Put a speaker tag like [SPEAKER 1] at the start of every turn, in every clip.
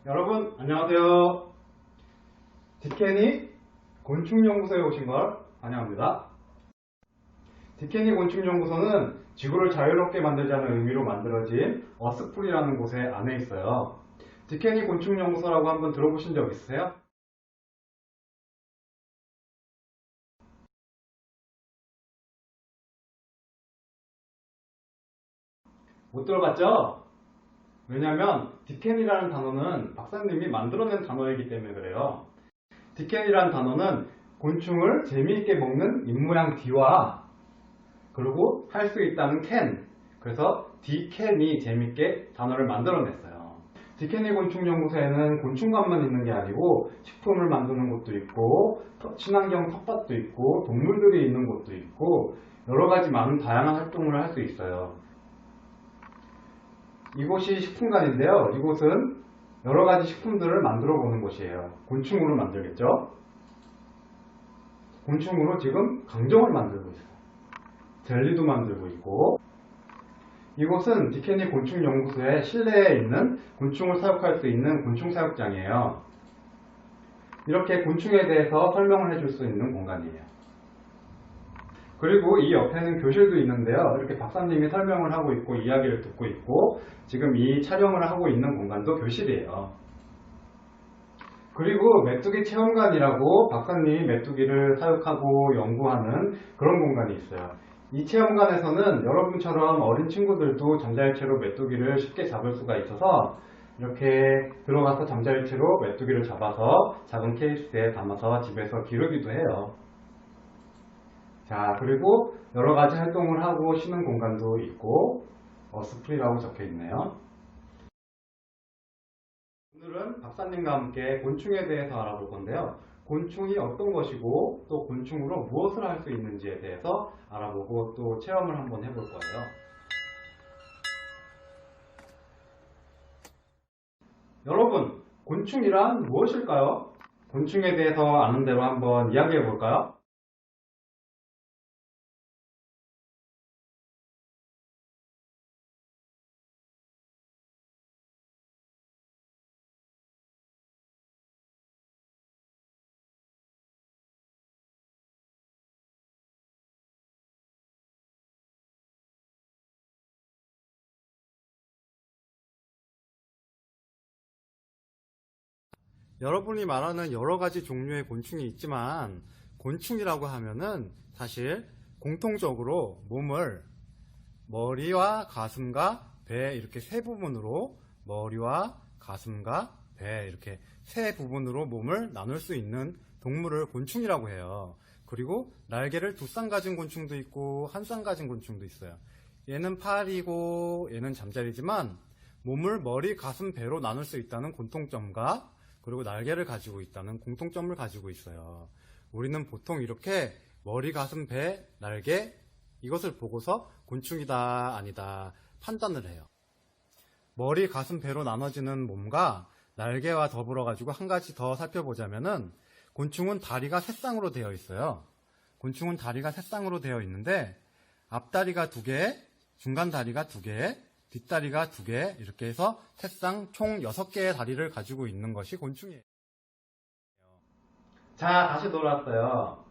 [SPEAKER 1] 여러분 안녕하세요. 디케니 곤충연구소에 오신 걸 환영합니다. 디케니 곤충연구소는 지구를 자유롭게 만들자는 의미로 만들어진 어스풀이라는 곳에 안에 있어요. 디케니 곤충연구소라고 한번 들어보신 적 있으세요? 못 들어봤죠? 왜냐면 디켄이라는 단어는 박사님이 만들어낸 단어이기 때문에 그래요. 디켄이라는 단어는 곤충을 재미있게 먹는 입모양 D와 그리고 할 수 있다는 캔, 그래서 디켄이 재밌게 단어를 만들어냈어요. 디케니 곤충연구소에는 곤충관만 있는 게 아니고 식품을 만드는 곳도 있고 친환경 텃밭도 있고 동물들이 있는 곳도 있고 여러가지 많은 다양한 활동을 할 수 있어요. 이곳이 식품관인데요. 이곳은 여러가지 식품들을 만들어 보는 곳이에요. 곤충으로 만들겠죠. 곤충으로 지금 강정을 만들고 있어요. 젤리도 만들고 있고. 이곳은 디케니 곤충연구소의 실내에 있는 곤충을 사육할 수 있는 곤충 사육장이에요. 이렇게 곤충에 대해서 설명을 해줄 수 있는 공간이에요. 그리고 이 옆에는 교실도 있는데요. 이렇게 박사님이 설명을 하고 있고 이야기를 듣고 있고 지금 이 촬영을 하고 있는 공간도 교실이에요. 그리고 메뚜기 체험관이라고 박사님이 메뚜기를 사육하고 연구하는 그런 공간이 있어요. 이 체험관에서는 여러분처럼 어린 친구들도 잠자리채로 메뚜기를 쉽게 잡을 수가 있어서 이렇게 들어가서 잠자리채로 메뚜기를 잡아서 작은 케이스에 담아서 집에서 기르기도 해요. 자, 그리고 여러가지 활동을 하고 쉬는 공간도 있고 어스프리라고 적혀 있네요. 오늘은 박사님과 함께 곤충에 대해서 알아볼 건데요. 곤충이 어떤 것이고 또 곤충으로 무엇을 할 수 있는지에 대해서 알아보고 또 체험을 한번 해볼 거예요. 여러분, 곤충이란 무엇일까요? 곤충에 대해서 아는 대로 한번 이야기해 볼까요? 여러분이 말하는 여러 가지 종류의 곤충이 있지만 곤충이라고 하면은 사실 공통적으로 몸을 머리와 가슴과 배 이렇게 세 부분으로 머리와 가슴과 배 이렇게 세 부분으로 몸을 나눌 수 있는 동물을 곤충이라고 해요. 그리고 날개를 두 쌍 가진 곤충도 있고 한 쌍 가진 곤충도 있어요. 얘는 팔이고 얘는 잠자리지만 몸을 머리, 가슴, 배로 나눌 수 있다는 공통점과 그리고 날개를 가지고 있다는 공통점을 가지고 있어요. 우리는 보통 이렇게 머리, 가슴, 배, 날개 이것을 보고서 곤충이다 아니다 판단을 해요. 머리, 가슴, 배로 나눠지는 몸과 날개와 더불어 가지고 한 가지 더 살펴보자면은 곤충은 다리가 세 쌍으로 되어 있어요. 곤충은 다리가 세 쌍으로 되어 있는데 앞다리가 두 개, 중간 다리가 두 개, 뒷다리가 두 개 이렇게 해서 세 쌍 총 6개의 다리를 가지고 있는 것이 곤충이에요. 자, 다시 돌아왔어요.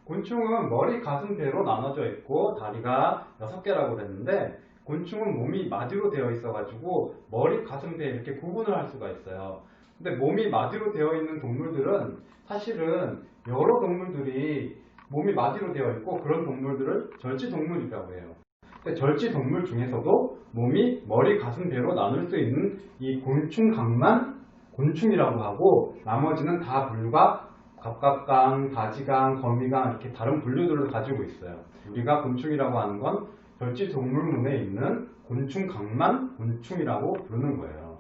[SPEAKER 1] 곤충은 머리, 가슴, 배로 나눠져 있고 다리가 6개라고 그랬는데 곤충은 몸이 마디로 되어 있어가지고 머리, 가슴, 배 이렇게 구분을 할 수가 있어요. 근데 몸이 마디로 되어 있는 동물들은 사실은 여러 동물들이 몸이 마디로 되어 있고 그런 동물들을 절지동물이라고 해요. 근데 절지동물 중에서도 몸이 머리, 가슴, 배로 나눌 수 있는 이 곤충강만 곤충이라고 하고 나머지는 다 분류가 갑각강, 다지강, 거미강 이렇게 다른 분류들을 가지고 있어요. 우리가 곤충이라고 하는 건 절지동물문에 있는 곤충강만 곤충이라고 부르는 거예요.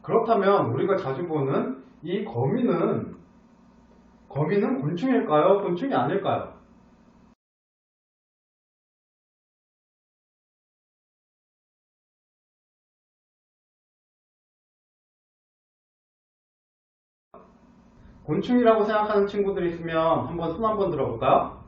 [SPEAKER 1] 그렇다면 우리가 자주 보는 이 거미는 곤충일까요? 곤충이 아닐까요? 곤충이라고 생각하는 친구들이 있으면 한번 손 한번 들어볼까요?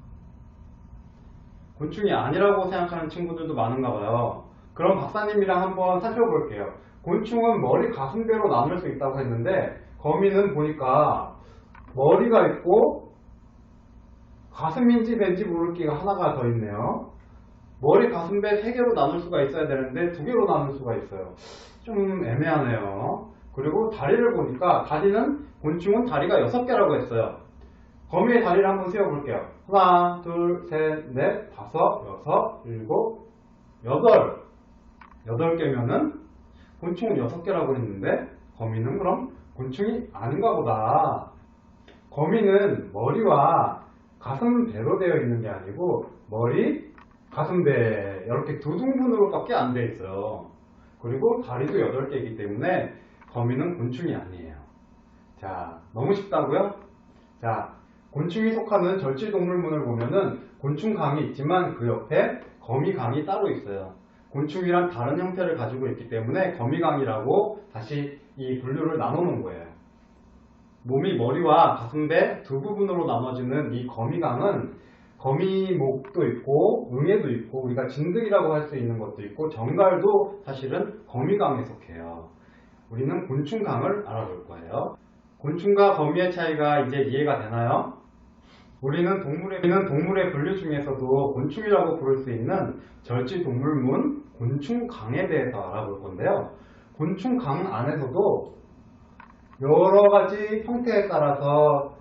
[SPEAKER 1] 곤충이 아니라고 생각하는 친구들도 많은가 봐요. 그럼 박사님이랑 한번 살펴볼게요. 곤충은 머리, 가슴, 배로 나눌 수 있다고 했는데 거미는 보니까 머리가 있고 가슴인지 배인지 모를 게가 하나가 더 있네요. 머리, 가슴, 배 3개로 나눌 수가 있어야 되는데 2개로 나눌 수가 있어요. 좀 애매하네요. 그리고 다리를 보니까 다리는 곤충은 다리가 6개라고 했어요. 거미의 다리를 한번 세어볼게요. 하나, 둘, 셋, 넷, 다섯, 여섯, 일곱, 여덟. 8개면은 곤충은 6개라고 했는데 거미는 그럼 곤충이 아닌가 보다. 거미는 머리와 가슴, 배로 되어 있는 게 아니고 머리, 가슴, 배 이렇게 두 등분으로밖에 안 되어 있어요. 그리고 다리도 8개이기 때문에 거미는 곤충이 아니에요. 자, 너무 쉽다고요? 자, 곤충이 속하는 절지동물문을 보면은 곤충강이 있지만 그 옆에 거미강이 따로 있어요. 곤충이란 다른 형태를 가지고 있기 때문에 거미강이라고 다시 이 분류를 나눠 놓은 거예요. 몸이 머리와 가슴, 배 두 부분으로 나눠지는 이 거미강은 거미목도 있고 응애도 있고 우리가 진드기라고 할 수 있는 것도 있고 정갈도 사실은 거미강에 속해요. 우리는 곤충강을 알아볼 거예요. 곤충과 거미의 차이가 이제 이해가 되나요? 우리는 동물의 분류 중에서도 곤충이라고 부를 수 있는 절지동물문 곤충강에 대해서 알아볼 건데요. 곤충강 안에서도 여러 가지 형태에 따라서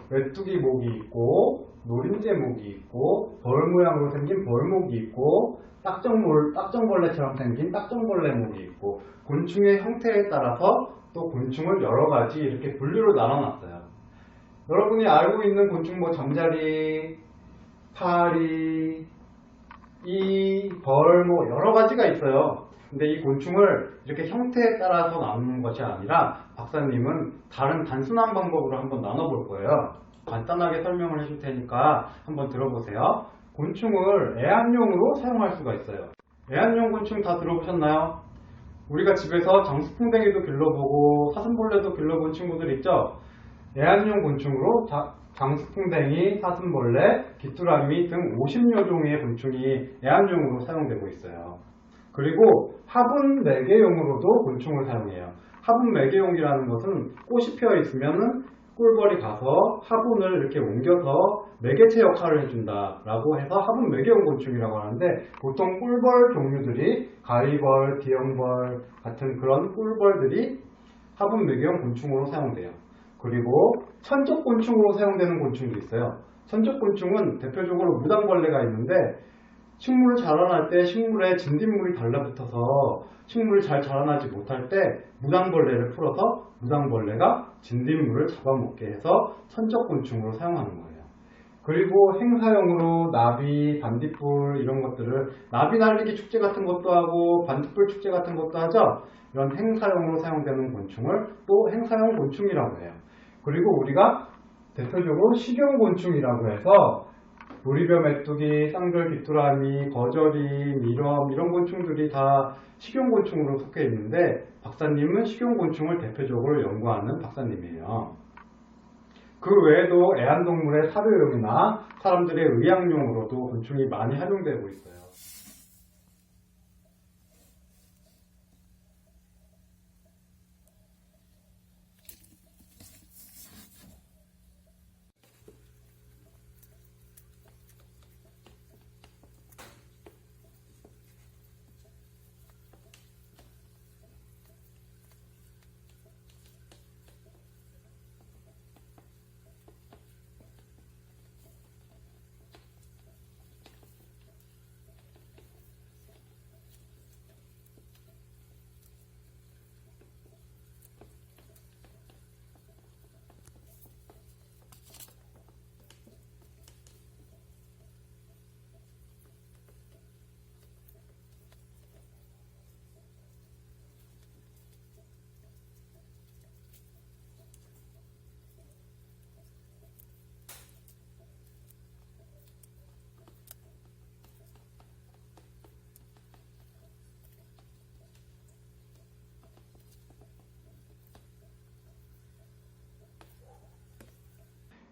[SPEAKER 1] 메뚜기 목이 있고 노린재 목이 있고 벌 모양으로 생긴 벌목이 있고 딱정벌레처럼 생긴 딱정벌레 목이 있고 곤충의 형태에 따라서 또 곤충을 여러 가지 이렇게 분류로 나눠놨어요. 여러분이 알고 있는 곤충 뭐 잠자리, 파리, 벌 뭐 여러 가지가 있어요. 근데 이 곤충을 이렇게 형태에 따라서 나누는 것이 아니라 박사님은 다른 단순한 방법으로 한번 나눠볼 거예요. 간단하게 설명을 해줄 테니까 한번 들어보세요. 곤충을 애완용으로 사용할 수가 있어요. 애완용 곤충 다 들어보셨나요? 우리가 집에서 장수풍뎅이도 길러보고 사슴벌레도 길러본 친구들 있죠? 애완용 곤충으로 장수풍뎅이, 사슴벌레, 귀뚜라미 등 50여 종의 곤충이 애완용으로 사용되고 있어요. 그리고 화분 매개용으로도 곤충을 사용해요. 화분 매개용이라는 것은 꽃이 피어 있으면 꿀벌이 가서 화분을 이렇게 옮겨서 매개체 역할을 해준다라고 해서 화분 매개용 곤충이라고 하는데, 보통 꿀벌 종류들이 가위벌, 기형벌 같은 그런 꿀벌들이 화분 매개용 곤충으로 사용돼요. 그리고 천적곤충으로 사용되는 곤충도 있어요. 천적곤충은 대표적으로 무당벌레가 있는데, 식물을 자라날 때 식물에 진딧물이 달라붙어서 식물이 잘 자라나지 못할 때 무당벌레를 풀어서 무당벌레가 진딧물을 잡아먹게 해서 천적곤충으로 사용하는 거예요. 그리고 행사용으로 나비, 반딧불 이런 것들을 나비 날리기 축제 같은 것도 하고 반딧불 축제 같은 것도 하죠. 이런 행사용으로 사용되는 곤충을 또 행사용 곤충이라고 해요. 그리고 우리가 대표적으로 식용곤충이라고 해서 도리벼 메뚜기, 쌍절 귀뚜라미, 거저리, 미럼 이런 곤충들이 다 식용곤충으로 속해 있는데, 박사님은 식용곤충을 대표적으로 연구하는 박사님이에요. 그 외에도 애완동물의 사료용이나 사람들의 의약용으로도 곤충이 많이 활용되고 있어요.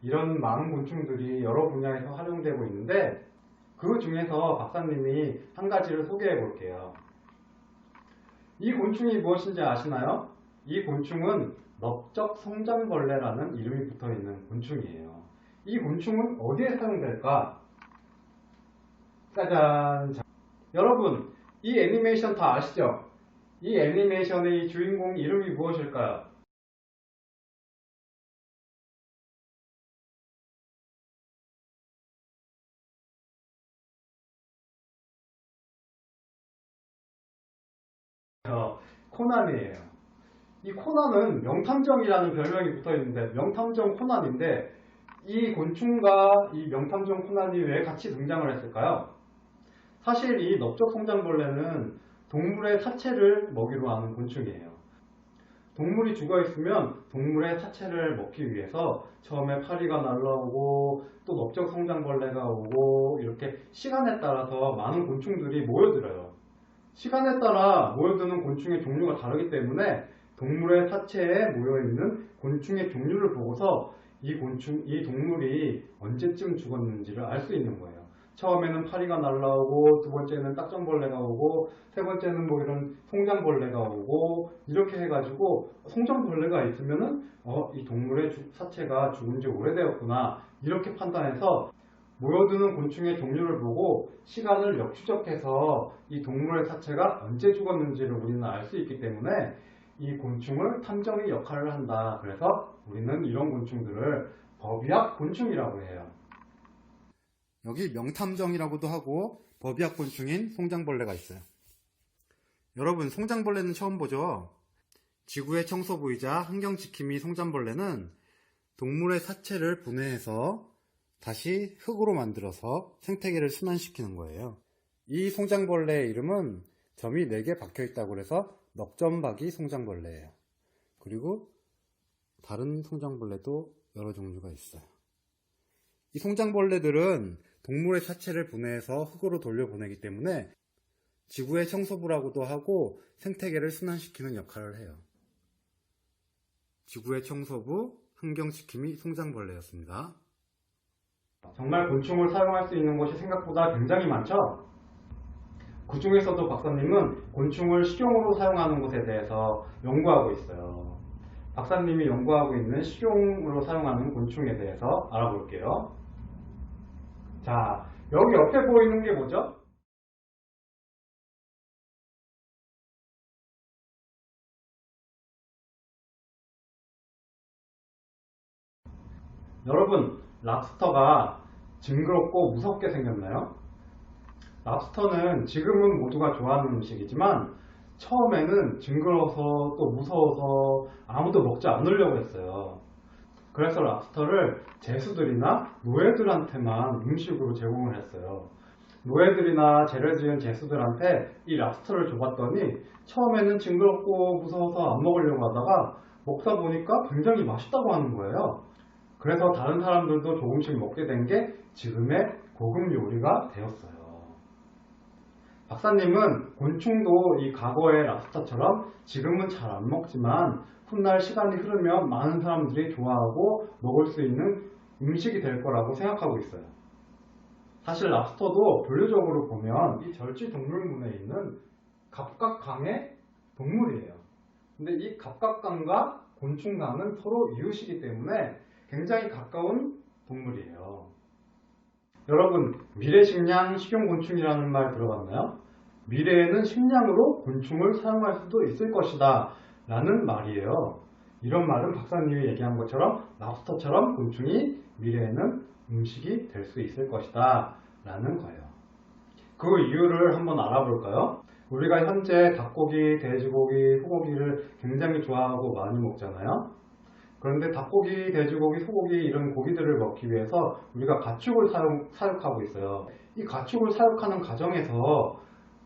[SPEAKER 1] 이런 많은 곤충들이 여러 분야에서 활용되고 있는데, 그 중에서 박사님이 한 가지를 소개해 볼게요. 이 곤충이 무엇인지 아시나요? 이 곤충은 넓적성장벌레라는 이름이 붙어 있는 곤충이에요. 이 곤충은 어디에 사용될까? 짜잔! 여러분, 이 애니메이션 다 아시죠? 이 애니메이션의 주인공 이름이 무엇일까요? 코난이에요. 이 코난은 명탐정이라는 별명이 붙어 있는데, 명탐정 코난인데, 이 곤충과 이 명탐정 코난이 왜 같이 등장을 했을까요? 사실 이 넓적성장벌레는 동물의 사체를 먹이로 하는 곤충이에요. 동물이 죽어 있으면 동물의 사체를 먹기 위해서 처음에 파리가 날라오고 또 넓적성장벌레가 오고, 이렇게 시간에 따라서 많은 곤충들이 모여들어요. 시간에 따라 모여드는 곤충의 종류가 다르기 때문에 동물의 사체에 모여있는 곤충의 종류를 보고서 이 동물이 언제쯤 죽었는지를 알 수 있는 거예요. 처음에는 파리가 날라오고, 두 번째는 딱정벌레가 오고, 세 번째는 뭐 이런 송장벌레가 오고, 이렇게 해가지고 송장벌레가 있으면은 이 동물의 사체가 죽은 지 오래되었구나, 이렇게 판단해서 모여드는 곤충의 종류를 보고 시간을 역추적해서 이 동물의 사체가 언제 죽었는지를 우리는 알 수 있기 때문에 이 곤충을 탐정의 역할을 한다. 그래서 우리는 이런 곤충들을 법의학 곤충이라고 해요. 여기 명탐정이라고도 하고 법의학 곤충인 송장벌레가 있어요. 여러분, 송장벌레는 처음 보죠? 지구의 청소부이자 환경지킴이 송장벌레는 동물의 사체를 분해해서 다시 흙으로 만들어서 생태계를 순환시키는 거예요. 이 송장벌레의 이름은 점이 4개 박혀 있다고 해서 넉점박이 송장벌레예요. 그리고 다른 송장벌레도 여러 종류가 있어요. 이 송장벌레들은 동물의 사체를 분해해서 흙으로 돌려보내기 때문에 지구의 청소부라고도 하고 생태계를 순환시키는 역할을 해요. 지구의 청소부, 환경지킴이 송장벌레였습니다. 정말 곤충을 사용할 수 있는 곳이 생각보다 굉장히 많죠? 그 중에서도 박사님은 곤충을 식용으로 사용하는 곳에 대해서 연구하고 있어요. 박사님이 연구하고 있는 식용으로 사용하는 곤충에 대해서 알아볼게요. 자, 여기 옆에 보이는 게 뭐죠? 여러분, 랍스터가 징그럽고 무섭게 생겼나요? 랍스터는 지금은 모두가 좋아하는 음식이지만 처음에는 징그러워서 또 무서워서 아무도 먹지 않으려고 했어요. 그래서 랍스터를 제수들이나 노예들한테만 음식으로 제공을 했어요. 노예들이나 죄를 지은 제수들한테 이 랍스터를 줘봤더니 처음에는 징그럽고 무서워서 안 먹으려고 하다가 먹다 보니까 굉장히 맛있다고 하는 거예요. 그래서 다른 사람들도 조금씩 먹게 된 게 지금의 고급 요리가 되었어요. 박사님은 곤충도 이 과거의 랍스터처럼 지금은 잘 안 먹지만 훗날 시간이 흐르면 많은 사람들이 좋아하고 먹을 수 있는 음식이 될 거라고 생각하고 있어요. 사실 랍스터도 분류적으로 보면 이 절지동물문에 있는 갑각강의 동물이에요. 근데 이 갑각강과 곤충강은 서로 이웃이기 때문에 굉장히 가까운 동물이에요. 여러분, 미래식량 식용곤충이라는 말 들어봤나요? 미래에는 식량으로 곤충을 사용할 수도 있을 것이다 라는 말이에요. 이런 말은 박사님이 얘기한 것처럼 랍스터처럼 곤충이 미래에는 음식이 될 수 있을 것이다 라는 거예요. 그 이유를 한번 알아볼까요? 우리가 현재 닭고기, 돼지고기, 소고기를 굉장히 좋아하고 많이 먹잖아요. 그런데 닭고기, 돼지고기, 소고기 이런 고기들을 먹기 위해서 우리가 가축을 사육하고 있어요. 이 가축을 사육하는 과정에서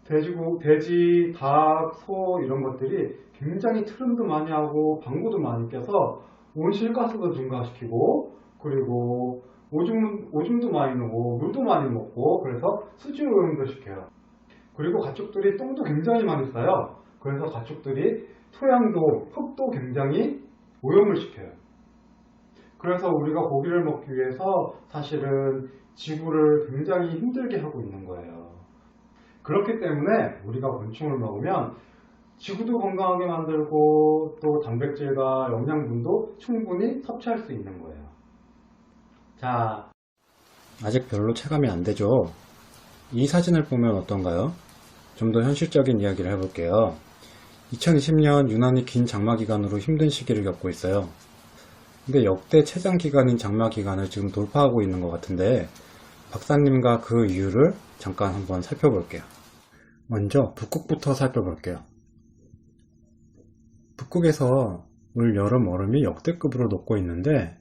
[SPEAKER 1] 돼지, 닭, 소 이런 것들이 굉장히 트름도 많이 하고 방구도 많이 껴서 온실가스도 증가시키고 그리고 오줌도 많이 누고 물도 많이 먹고 그래서 수질오염도 시켜요. 그리고 가축들이 똥도 굉장히 많이 싸요. 그래서 가축들이 토양도, 흙도 굉장히 오염을 시켜요. 그래서 우리가 고기를 먹기 위해서 사실은 지구를 굉장히 힘들게 하고 있는 거예요. 그렇기 때문에 우리가 곤충을 먹으면 지구도 건강하게 만들고 또 단백질과 영양분도 충분히 섭취할 수 있는 거예요. 자, 아직 별로 체감이 안 되죠? 이 사진을 보면 어떤가요? 좀 더 현실적인 이야기를 해볼게요. 2020년 유난히 긴 장마기간으로 힘든 시기를 겪고 있어요. 근데 역대 최장기간인 장마기간을 지금 돌파하고 있는 것 같은데 박사님과 그 이유를 잠깐 한번 살펴볼게요. 먼저 북극부터 살펴볼게요. 북극에서 올 여름 얼음이 역대급으로 녹고 있는데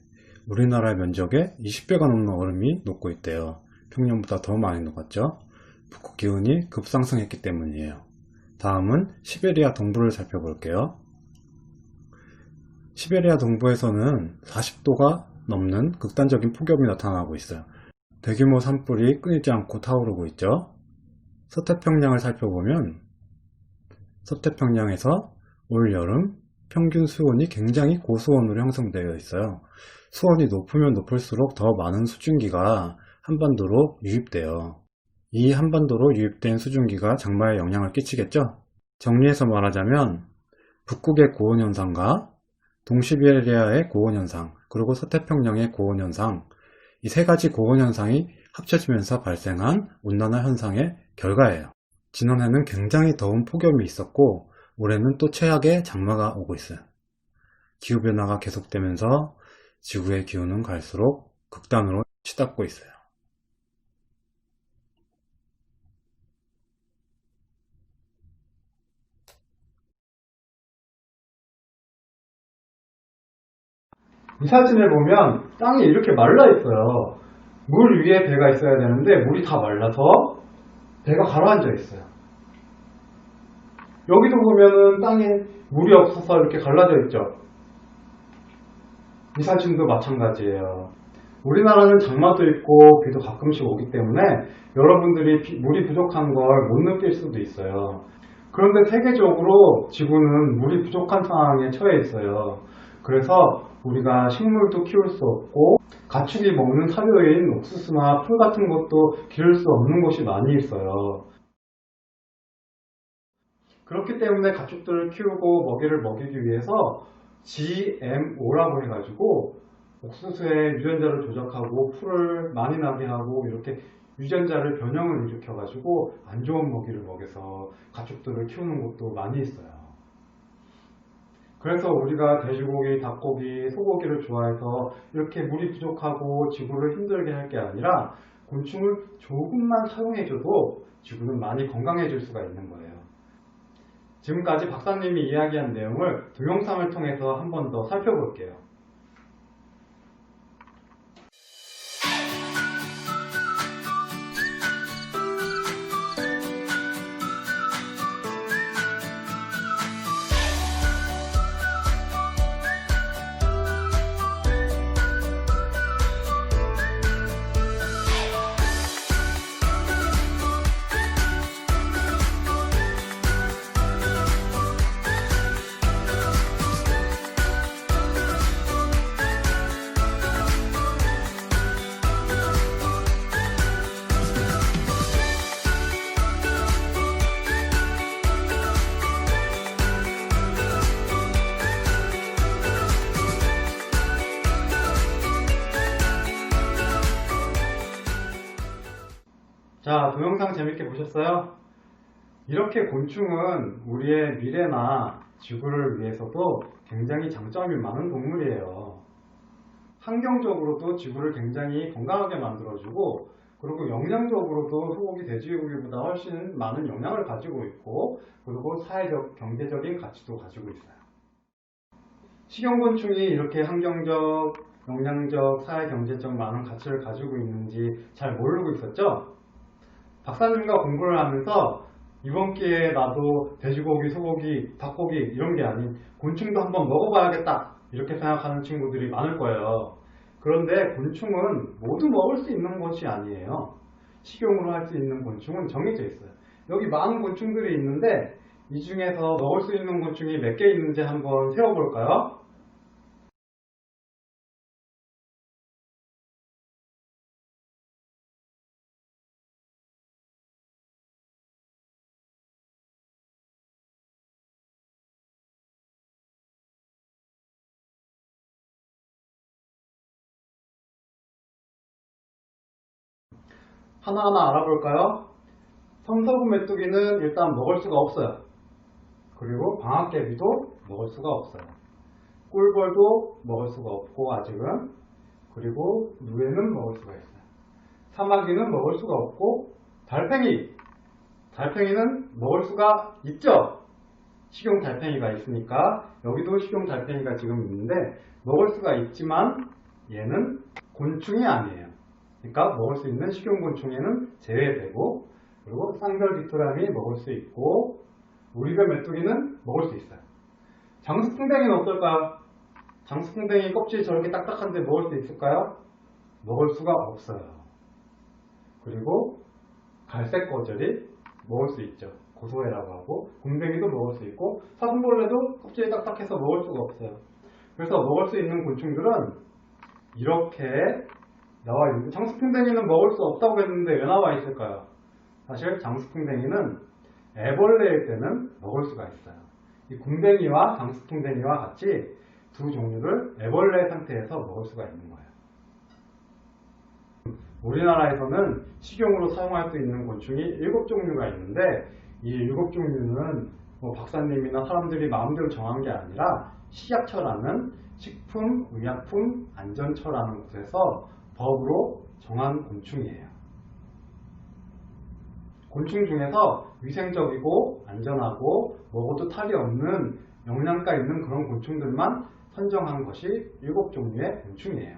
[SPEAKER 1] 우리나라의 면적의 20배가 넘는 얼음이 녹고 있대요. 평년보다 더 많이 녹았죠. 북극 기온이 급상승했기 때문이에요. 다음은 시베리아 동부를 살펴볼게요. 시베리아 동부에서는 40도가 넘는 극단적인 폭염이 나타나고 있어요. 대규모 산불이 끊이지 않고 타오르고 있죠. 서태평양을 살펴보면 서태평양에서 올 여름 평균 수온이 굉장히 고수온으로 형성되어 있어요. 수온이 높으면 높을수록 더 많은 수증기가 한반도로 유입돼요. 이 한반도로 유입된 수증기가 장마에 영향을 끼치겠죠? 정리해서 말하자면 북극의 고온현상과 동시베리아의 고온현상, 그리고 서태평양의 고온현상, 이 세 가지 고온현상이 합쳐지면서 발생한 온난화 현상의 결과예요. 지난해는 굉장히 더운 폭염이 있었고 올해는 또 최악의 장마가 오고 있어요. 기후변화가 계속되면서 지구의 기온은 갈수록 극단으로 치닫고 있어요. 이 사진을 보면 땅이 이렇게 말라 있어요. 물 위에 배가 있어야 되는데 물이 다 말라서 배가 가라앉아 있어요. 여기도 보면은 땅에 물이 없어서 이렇게 갈라져 있죠. 이 사진도 마찬가지예요. 우리나라는 장마도 있고 비도 가끔씩 오기 때문에 여러분들이 물이 부족한 걸 못 느낄 수도 있어요. 그런데 세계적으로 지구는 물이 부족한 상황에 처해 있어요. 그래서 우리가 식물도 키울 수 없고 가축이 먹는 사료인 옥수수나 풀 같은 것도 기를 수 없는 곳이 많이 있어요. 그렇기 때문에 가축들을 키우고 먹이를 먹이기 위해서 GMO라고 해가지고 옥수수의 유전자를 조작하고 풀을 많이 나게 하고 이렇게 유전자를 변형을 일으켜가지고 안 좋은 먹이를 먹여서 가축들을 키우는 곳도 많이 있어요. 그래서 우리가 돼지고기, 닭고기, 소고기를 좋아해서 이렇게 물이 부족하고 지구를 힘들게 할 게 아니라 곤충을 조금만 사용해줘도 지구는 많이 건강해질 수가 있는 거예요. 지금까지 박사님이 이야기한 내용을 동영상을 통해서 한 번 더 살펴볼게요. 자, 동영상 재밌게 보셨어요? 이렇게 곤충은 우리의 미래나 지구를 위해서도 굉장히 장점이 많은 동물이에요. 환경적으로도 지구를 굉장히 건강하게 만들어주고, 그리고 영양적으로도 소고기, 돼지고기보다 훨씬 많은 영양을 가지고 있고, 그리고 사회적, 경제적인 가치도 가지고 있어요. 식용곤충이 이렇게 환경적, 영양적, 사회경제적 많은 가치를 가지고 있는지 잘 모르고 있었죠? 박사님과 공부를 하면서 이번 기회에 나도 돼지고기, 소고기, 닭고기 이런 게 아닌 곤충도 한번 먹어봐야겠다 이렇게 생각하는 친구들이 많을 거예요. 그런데 곤충은 모두 먹을 수 있는 것이 아니에요. 식용으로 할 수 있는 곤충은 정해져 있어요. 여기 많은 곤충들이 있는데 이 중에서 먹을 수 있는 곤충이 몇 개 있는지 한번 세어볼까요? 하나하나 알아볼까요? 성서구 메뚜기는 일단 먹을 수가 없어요. 그리고 방앗개비도 먹을 수가 없어요. 꿀벌도 먹을 수가 없고 아직은, 그리고 누에는 먹을 수가 있어요. 사마귀는 먹을 수가 없고, 달팽이는 먹을 수가 있죠. 식용 달팽이가 있으니까. 여기도 식용 달팽이가 지금 있는데 먹을 수가 있지만 얘는 곤충이 아니에요. 그러니까 먹을 수 있는 식용 곤충에는 제외되고, 그리고 쌍별 귀뚜라미 먹을 수 있고, 우리별 메뚜기는 먹을 수 있어요. 장수풍뎅이는 어떨까요? 장수풍뎅이 껍질이 저렇게 딱딱한데 먹을 수 있을까요? 먹을 수가 없어요. 그리고 갈색 거절이 먹을 수 있죠. 고소해라고 하고, 곰뱅이도 먹을 수 있고, 사슴벌레도 껍질이 딱딱해서 먹을 수가 없어요. 그래서 먹을 수 있는 곤충들은 이렇게 나와 있는데 장수풍뎅이는 먹을 수 없다고 했는데 왜 나와 있을까요? 사실 장수풍뎅이는 애벌레일 때는 먹을 수가 있어요. 이 궁뎅이와 장수풍뎅이와 같이 두 종류를 애벌레 상태에서 먹을 수가 있는 거예요. 우리나라에서는 식용으로 사용할 수 있는 곤충이 7종류가 있는데 이 7종류는 박사님이나 사람들이 마음대로 정한 게 아니라 식약처라는 식품의약품안전처라는 곳에서 법으로 정한 곤충이에요. 곤충 중에서 위생적이고 안전하고 먹어도 탈이 없는 영양가 있는 그런 곤충들만 선정한 것이 7종류의 곤충이에요.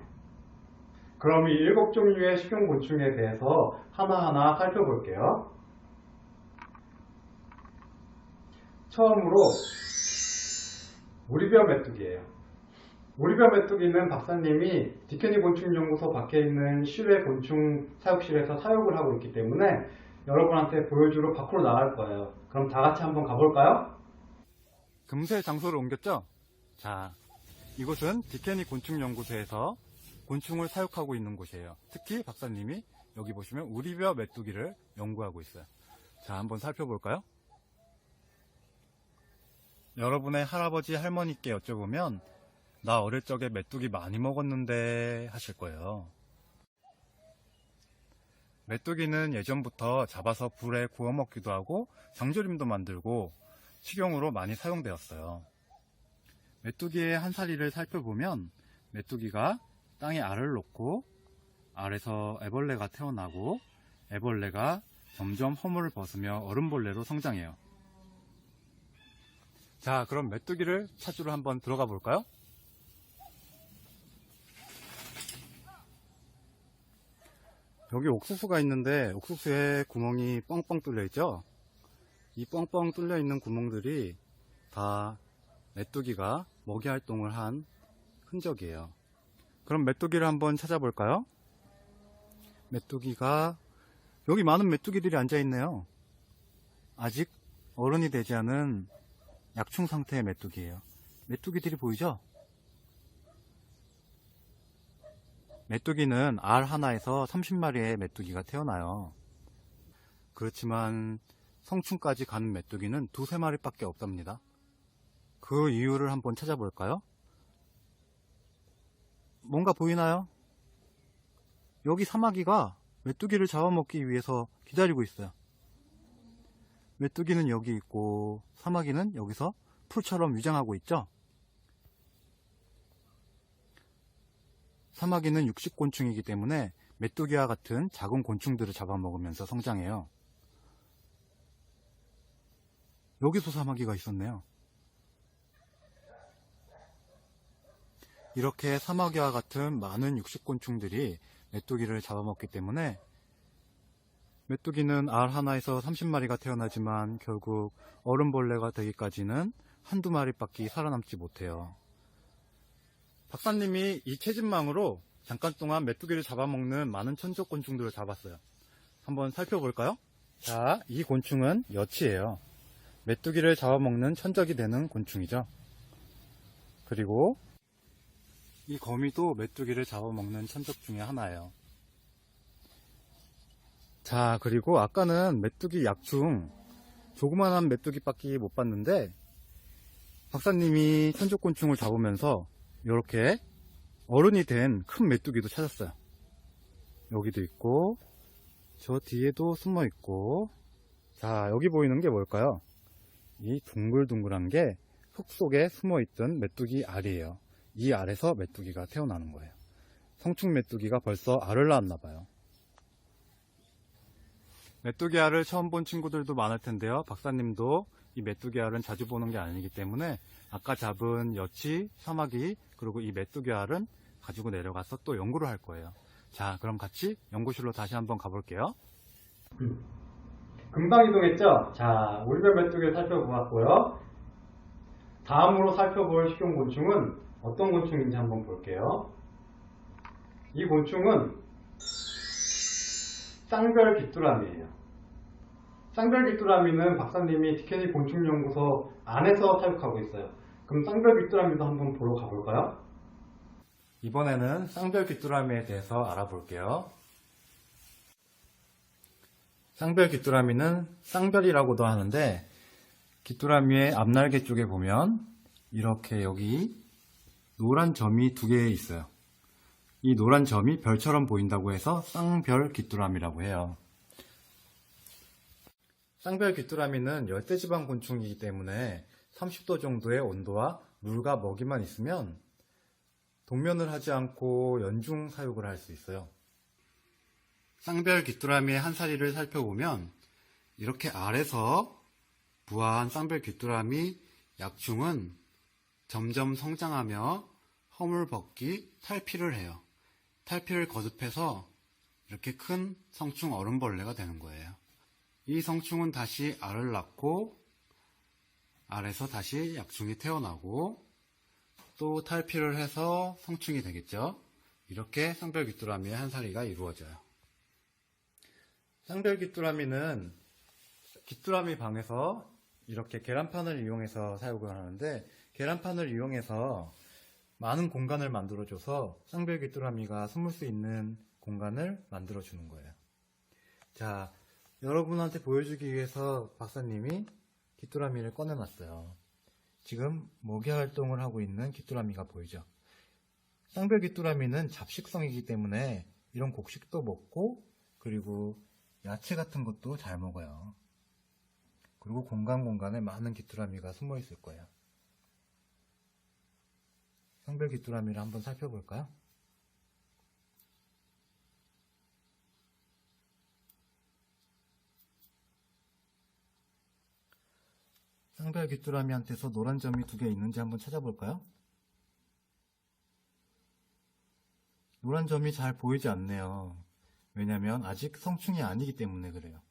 [SPEAKER 1] 그럼 이 7종류의 식용곤충에 대해서 하나하나 살펴볼게요. 처음으로 우리벼 메뚜기예요. 우리벼 메뚜기는 박사님이 디케니 곤충연구소 밖에 있는 실외 곤충 사육실에서 사육을 하고 있기 때문에 여러분한테 보여주러 밖으로 나갈 거예요. 그럼 다 같이 한번 가볼까요? 금세 장소를 옮겼죠? 자, 이곳은 디케니 곤충연구소에서 곤충을 사육하고 있는 곳이에요. 특히 박사님이 여기 보시면 우리벼 메뚜기를 연구하고 있어요. 자, 한번 살펴볼까요? 여러분의 할아버지 할머니께 여쭤보면 나 어릴 적에 메뚜기 많이 먹었는데 하실 거예요. 메뚜기는 예전부터 잡아서 불에 구워 먹기도 하고 장조림도 만들고 식용으로 많이 사용되었어요. 메뚜기의 한사리를 살펴보면 메뚜기가 땅에 알을 놓고 알에서 애벌레가 태어나고 애벌레가 점점 허물을 벗으며 얼음벌레로 성장해요. 자, 그럼 메뚜기를 찾으러 한번 들어가 볼까요? 여기 옥수수가 있는데 옥수수에 구멍이 뻥뻥 뚫려 있죠? 이 뻥뻥 뚫려 있는 구멍들이 다 메뚜기가 먹이 활동을 한 흔적이에요. 그럼 메뚜기를 한번 찾아볼까요? 메뚜기가 여기 많은 메뚜기들이 앉아 있네요. 아직 어른이 되지 않은 약충 상태의 메뚜기예요. 메뚜기들이 보이죠? 메뚜기는 알 하나에서 30마리의 메뚜기가 태어나요. 그렇지만 성충까지 가는 메뚜기는 2~3마리 밖에 없답니다. 그 이유를 한번 찾아볼까요? 뭔가 보이나요? 여기 사마귀가 메뚜기를 잡아먹기 위해서 기다리고 있어요. 메뚜기는 여기 있고 사마귀는 여기서 풀처럼 위장하고 있죠? 사마귀는 육식곤충이기 때문에 메뚜기와 같은 작은 곤충들을 잡아먹으면서 성장해요. 여기서 사마귀가 있었네요. 이렇게 사마귀와 같은 많은 육식곤충들이 메뚜기를 잡아먹기 때문에 메뚜기는 알 하나에서 30마리가 태어나지만 결국 얼음벌레가 되기까지는 한두 마리밖에 살아남지 못해요. 박사님이 이 채집망으로 잠깐 동안 메뚜기를 잡아먹는 많은 천적곤충들을 잡았어요. 한번 살펴볼까요? 자, 이 곤충은 여치예요. 메뚜기를 잡아먹는 천적이 되는 곤충이죠. 그리고 이 거미도 메뚜기를 잡아먹는 천적 중에 하나예요. 자, 그리고 아까는 메뚜기 약충 조그만한 메뚜기밖에 못 봤는데 박사님이 천적곤충을 잡으면서 이렇게 어른이 된 큰 메뚜기도 찾았어요. 여기도 있고 저 뒤에도 숨어 있고. 자, 여기 보이는 게 뭘까요? 이 둥글둥글한 게 흙 속에 숨어 있던 메뚜기 알이에요. 이 알에서 메뚜기가 태어나는 거예요. 성충 메뚜기가 벌써 알을 낳았나 봐요. 메뚜기 알을 처음 본 친구들도 많을 텐데요. 박사님도 이 메뚜기 알은 자주 보는 게 아니기 때문에 아까 잡은 여치, 사마귀, 그리고 이 메뚜기 알은 가지고 내려가서 또 연구를 할 거예요. 자, 그럼 같이 연구실로 다시 한번 가볼게요. 금방 이동했죠? 자, 우리별 메뚜기를 살펴보았고요. 다음으로 살펴볼 식용곤충은 어떤 곤충인지 한번 볼게요. 이 곤충은 쌍별귀뚜라미예요. 쌍별귀뚜라미는 박사님이 디케니 곤충연구소 안에서 사육하고 있어요. 그럼 쌍별귀뚜라미도 한번 보러 가볼까요? 이번에는 쌍별 귀뚜라미에 대해서 알아볼게요. 쌍별 귀뚜라미는 쌍별이라고도 하는데, 귀뚜라미의 앞날개 쪽에 보면 이렇게 여기 노란 점이 2개 있어요. 이 노란 점이 별처럼 보인다고 해서 쌍별 귀뚜라미라고 해요. 쌍별 귀뚜라미는 열대지방 곤충이기 때문에 30도 정도의 온도와 물과 먹이만 있으면 동면을 하지 않고 연중 사육을 할 수 있어요. 쌍별 귀뚜라미의 한사리를 살펴보면 이렇게 알에서 부화한 쌍별 귀뚜라미 약충은 점점 성장하며 허물 벗기, 탈피를 해요. 탈피를 거듭해서 이렇게 큰 성충 얼음벌레가 되는 거예요. 이 성충은 다시 알을 낳고 알에서 다시 약충이 태어나고 또 탈피를 해서 성충이 되겠죠. 이렇게 쌍별 귀뚜라미의 한사리가 이루어져요. 쌍별 귀뚜라미는 귀뚜라미 방에서 이렇게 계란판을 이용해서 사육을 하는데, 계란판을 이용해서 많은 공간을 만들어줘서 쌍별 귀뚜라미가 숨을 수 있는 공간을 만들어주는 거예요. 자, 여러분한테 보여주기 위해서 박사님이 귀뚜라미를 꺼내놨어요. 지금 먹이 활동을 하고 있는 귀뚜라미가 보이죠? 쌍별 귀뚜라미는 잡식성이기 때문에 이런 곡식도 먹고, 그리고 야채 같은 것도 잘 먹어요. 그리고 공간에 많은 귀뚜라미가 숨어 있을 거예요. 쌍별 귀뚜라미를 한번 살펴볼까요? 쌍별 귀뚜라미한테서 노란 점이 2개 있는지 한번 찾아볼까요? 노란 점이 잘 보이지 않네요. 왜냐면 아직 성충이 아니기 때문에 그래요.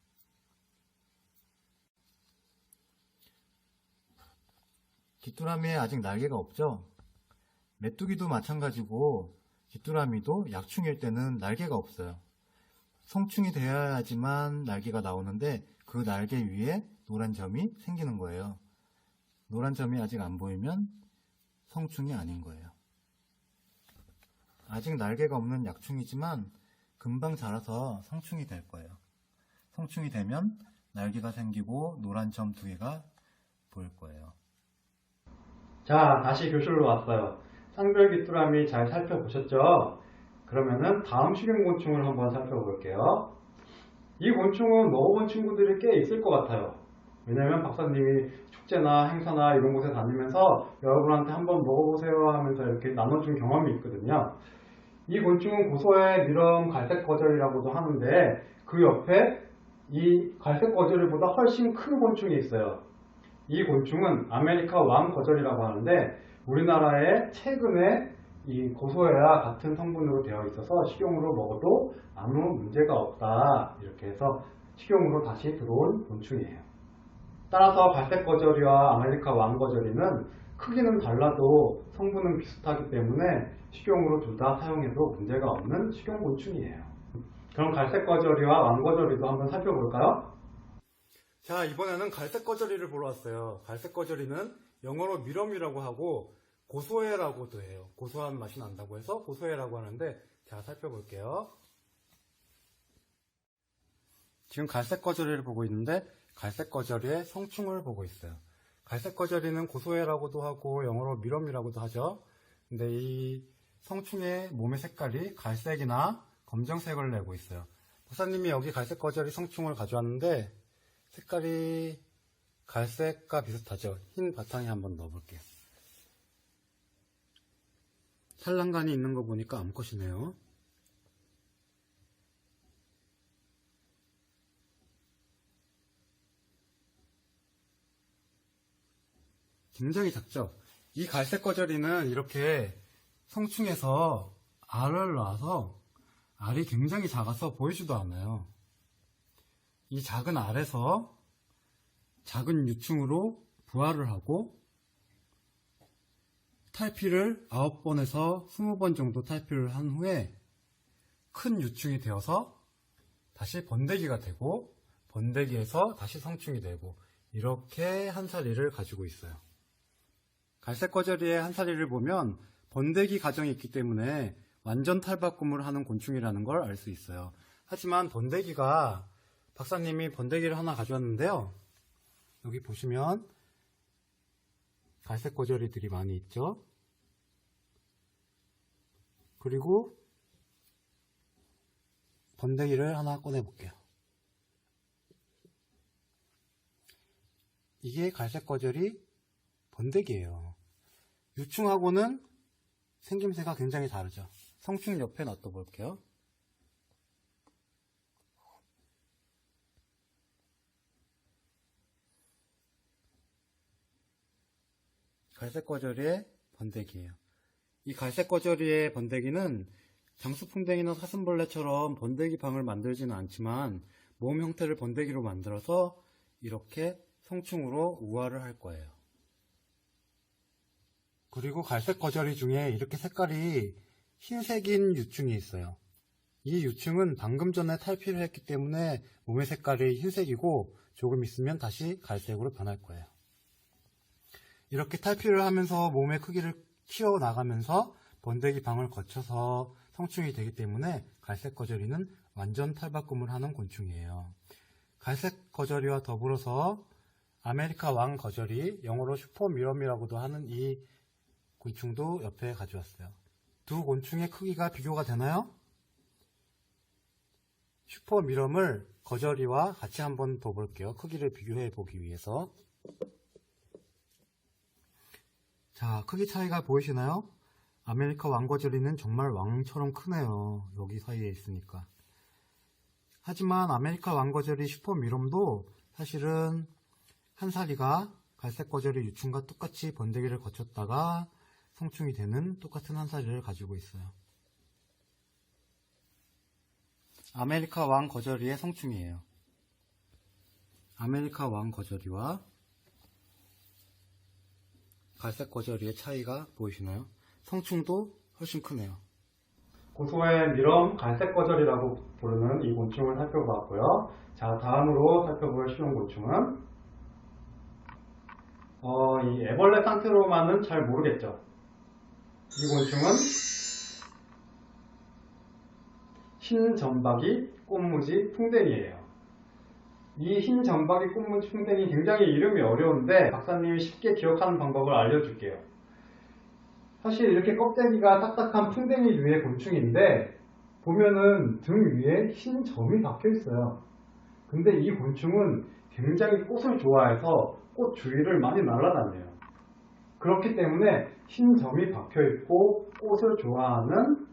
[SPEAKER 1] 귀뚜라미에 아직 날개가 없죠? 메뚜기도 마찬가지고 귀뚜라미도 약충일 때는 날개가 없어요. 성충이 되어야지만 날개가 나오는데 그 날개 위에 노란 점이 생기는 거예요. 노란 점이 아직 안 보이면 성충이 아닌 거예요. 아직 날개가 없는 약충이지만 금방 자라서 성충이 될 거예요. 성충이 되면 날개가 생기고 노란 점 2개가 보일 거예요. 자, 다시 교실로 왔어요. 쌍별 귀뚜라미 잘 살펴보셨죠? 그러면은 다음 식용곤충을 한번 살펴볼게요. 이 곤충은 먹어본 친구들이 꽤 있을 것 같아요. 왜냐면 박사님이 축제나 행사나 이런 곳에 다니면서 여러분한테 한번 먹어보세요 하면서 이렇게 나눠준 경험이 있거든요. 이 곤충은 고소해 미럼 갈색거절이라고도 하는데, 그 옆에 이 갈색거절보다 훨씬 큰 곤충이 있어요. 이 곤충은 아메리카 왕거절이라고 하는데, 우리나라에 최근에 이 고소해와 같은 성분으로 되어 있어서 식용으로 먹어도 아무 문제가 없다, 이렇게 해서 식용으로 다시 들어온 곤충이에요. 따라서 갈색거절이와 아메리카 왕거절이는 크기는 달라도 성분은 비슷하기 때문에 식용으로 둘 다 사용해도 문제가 없는 식용곤충이에요. 그럼 갈색거절이와 왕거절이도 한번 살펴볼까요? 자, 이번에는 갈색거절이를 보러 왔어요. 갈색거절이는 영어로 미럼이라고 하고 고소해라고도 해요. 고소한 맛이 난다고 해서 고소해라고 하는데, 자, 살펴볼게요. 지금 갈색거절이를 보고 있는데, 갈색거절이의 성충을 보고 있어요. 갈색거절이는 고소해라고도 하고 영어로 미럼이라고도 하죠. 근데 이 성충의 몸의 색깔이 갈색이나 검정색을 내고 있어요. 박사님이 여기 갈색거절이 성충을 가져왔는데 색깔이 갈색과 비슷하죠. 흰 바탕에 한번 넣어볼게요. 산란간이 있는 거 보니까 암컷이네요. 굉장히 작죠? 이 갈색거절이는 이렇게 성충에서 알을 낳아서 알이 굉장히 작아서 보이지도 않아요. 이 작은 알에서 작은 유충으로 부화를 하고 탈피를 9번에서 20번 정도 탈피를 한 후에 큰 유충이 되어서 다시 번데기가 되고, 번데기에서 다시 성충이 되고, 이렇게 한사리를 가지고 있어요. 갈색거절이의 한사리를 보면 번데기 가정이 있기 때문에 완전 탈바꿈을 하는 곤충이라는 걸 알 수 있어요. 하지만 번데기가 박사님이 번데기를 하나 가져왔는데요. 여기 보시면 갈색 거저리들이 많이 있죠. 그리고 번데기를 하나 꺼내 볼게요. 이게 갈색 거저리 번데기예요. 유충하고는 생김새가 굉장히 다르죠. 성충 옆에 놔둬 볼게요. 갈색 거저리의 번데기예요. 이 갈색 거저리의 번데기는 장수풍뎅이나 사슴벌레처럼 번데기 방을 만들지는 않지만 몸 형태를 번데기로 만들어서 이렇게 성충으로 우화를 할 거예요. 그리고 갈색 거저리 중에 이렇게 색깔이 흰색인 유충이 있어요. 이 유충은 방금 전에 탈피를 했기 때문에 몸의 색깔이 흰색이고 조금 있으면 다시 갈색으로 변할 거예요. 이렇게 탈피를 하면서 몸의 크기를 키워나가면서 번데기 방을 거쳐서 성충이 되기 때문에 갈색 거저리는 완전 탈바꿈을 하는 곤충이에요. 갈색 거저리와 더불어서 아메리카 왕 거저리, 영어로 슈퍼미럼이라고도 하는 이 곤충도 옆에 가져왔어요. 두 곤충의 크기가 비교가 되나요? 슈퍼미럼을 거저리와 같이 한번 더 볼게요. 크기를 비교해 보기 위해서. 자, 크기 차이가 보이시나요? 아메리카 왕거저리는 정말 왕처럼 크네요. 여기 사이에 있으니까. 하지만 아메리카 왕거저리 슈퍼미럼도 사실은 한사리가 갈색 거저리 유충과 똑같이 번데기를 거쳤다가 성충이 되는 똑같은 한사리를 가지고 있어요. 아메리카 왕거저리의 성충이에요. 아메리카 왕거저리와 갈색 거저리의 차이가 보이시나요? 성충도 훨씬 크네요. 고소의 미럼 갈색 거저리라고 부르는 이 곤충을 살펴보았고요. 자, 다음으로 살펴볼 쉬운 곤충은 이 애벌레 상태로만은 잘 모르겠죠. 이 곤충은 흰점박이 꽃무지 풍뎅이에요. 이 흰점박이 꽃무지 풍뎅이 굉장히 이름이 어려운데 박사님이 쉽게 기억하는 방법을 알려줄게요. 사실 이렇게 껍데기가 딱딱한 풍뎅이류의 곤충인데 보면은 등 위에 흰 점이 박혀 있어요. 근데 이 곤충은 굉장히 꽃을 좋아해서 꽃 주위를 많이 날아다녀요. 그렇기 때문에 흰 점이 박혀 있고 꽃을 좋아하는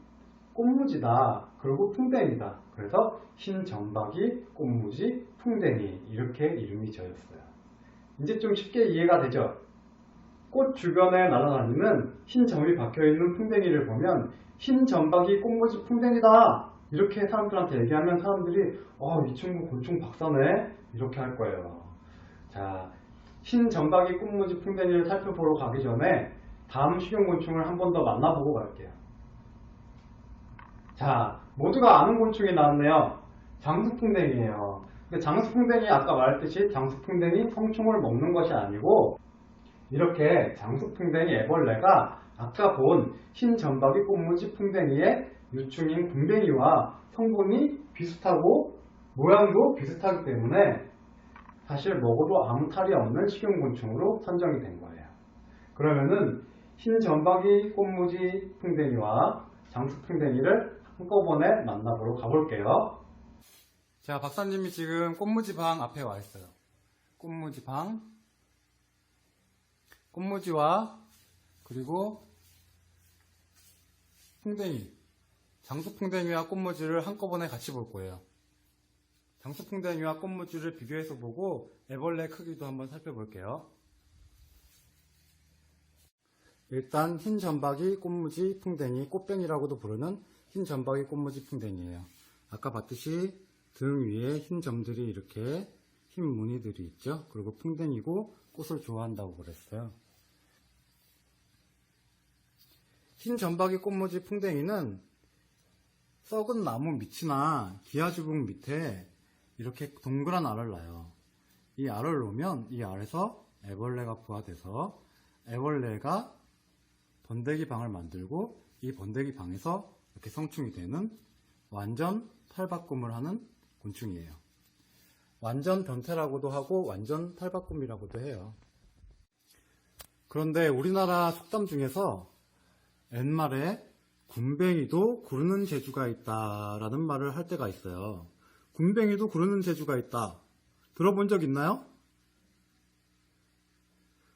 [SPEAKER 1] 꽃무지다. 그리고 풍뎅이다. 그래서 흰점박이 꽃무지 풍뎅이 이렇게 이름이 지어졌어요. 이제 좀 쉽게 이해가 되죠? 꽃 주변에 날아다니는 흰 점이 박혀있는 풍뎅이를 보면 흰점박이 꽃무지 풍뎅이다 이렇게 사람들한테 얘기하면 사람들이 이 친구 곤충 박사네 이렇게 할 거예요. 자, 흰점박이 꽃무지 풍뎅이를 살펴보러 가기 전에 다음 식용곤충을 한 번 더 만나보고 갈게요. 자, 모두가 아는 곤충이 나왔네요. 장수풍뎅이에요. 근데 장수풍뎅이 아까 말했듯이 장수풍뎅이 성충을 먹는 것이 아니고 이렇게 장수풍뎅이 애벌레가 아까 본 흰점박이 꽃무지 풍뎅이의 유충인 궁뎅이와 성분이 비슷하고 모양도 비슷하기 때문에 사실 먹어도 아무 탈이 없는 식용곤충으로 선정이 된 거예요. 그러면은 흰점박이 꽃무지 풍뎅이와 장수풍뎅이를 한꺼번에 만나보러 가볼게요. 자, 박사님이 지금 꽃무지 방 앞에 와 있어요. 꽃무지 방. 꽃무지와 그리고 풍뎅이, 장수풍뎅이와 꽃무지를 한꺼번에 같이 볼 거예요. 장수풍뎅이와 꽃무지를 비교해서 보고 애벌레 크기도 한번 살펴볼게요. 일단 흰점박이 꽃무지 풍뎅이, 꽃뱀이라고도 부르는 흰점박이 꽃무지 풍뎅이에요. 아까 봤듯이 등 위에 흰 점들이 이렇게 흰 무늬들이 있죠. 그리고 풍뎅이고 꽃을 좋아한다고 그랬어요. 흰점박이 꽃무지 풍뎅이는 썩은 나무 밑이나 기아주북 밑에 이렇게 동그란 알을 낳아요. 이 알을 놓으면 이 알에서 애벌레가 부화돼서 애벌레가 번데기 방을 만들고 이 번데기 방에서 이렇게 성충이 되는 완전 탈바꿈을 하는 곤충이에요. 완전 변태라고도 하고 완전 탈바꿈이라고도 해요. 그런데 우리나라 속담 중에서 옛말에 군뱅이도 구르는 재주가 있다라는 말을 할 때가 있어요. 군뱅이도 구르는 재주가 있다. 들어본 적 있나요?